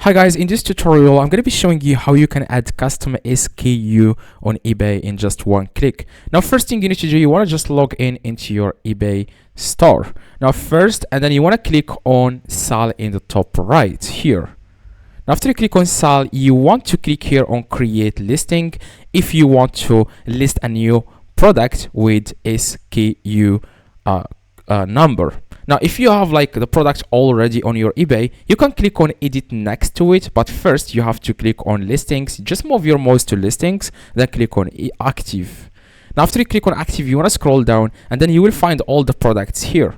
Hi guys, in this tutorial I'm going to be showing you how you can add custom SKU on eBay in just one click. Now first thing you need to do, you want to just log in into your eBay store. Now first, and then you want to click on sell in the top right here. Now after you click on sell, you want to click here on create listing if you want to list a new product with SKU number. Now if you have like the product already on your eBay, you can click on edit next to it, but first you have to click on listings. Just move your mouse to listings, then click on active. Now after you click on active, you want to scroll down and then you will find all the products here.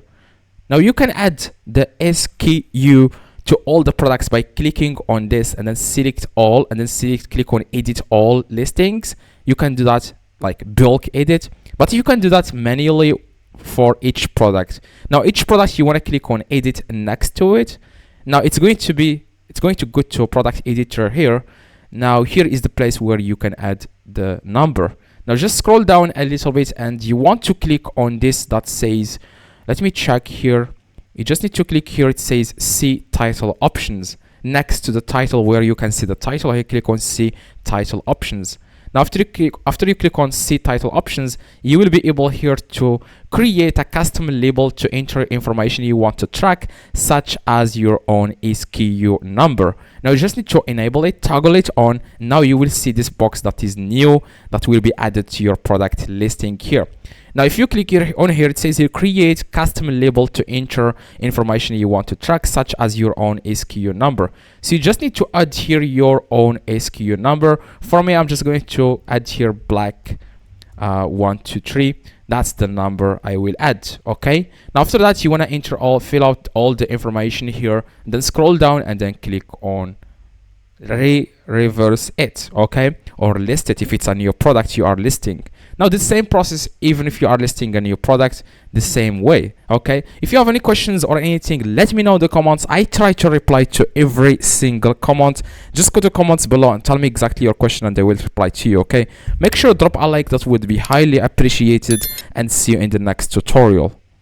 Now you can add the SKU to all the products by clicking on this and then select all and then click on edit all listings. You can do that like bulk edit, but you can do that manually for each product. Now each product you want to click on edit next to it. Now it's going to go to a product editor here. Now here is the place where you can add the number. Now just scroll down a little bit and you want to click on this that says, let me check here. You just need to click here. It says see title options next to the title where you can see the title. Here click on see title options. Now after you click on see title options, you will be able here to create a custom label to enter information you want to track, such as your own SKU number. Now you just need to enable it, toggle it on. Now you will see this box that is new that will be added to your product listing here. Now if you click here on here, it says here create custom label to enter information you want to track, such as your own SKU number. So you just need to add here your own SKU number. For me, I'm just going to add here black 123. That's the number I will add. Okay, now after that you want to fill out all the information here, and then scroll down and then click on reverse it, okay, or list it if it's a new product you are listing. Now the same process even if you are listing a new product, the same way. Okay, if you have any questions or anything, let me know in the comments. I try to reply to every single comment. Just go to comments below and tell me exactly your question and I will reply to you. Okay, make sure to drop a like, that would be highly appreciated, and see you in the next tutorial.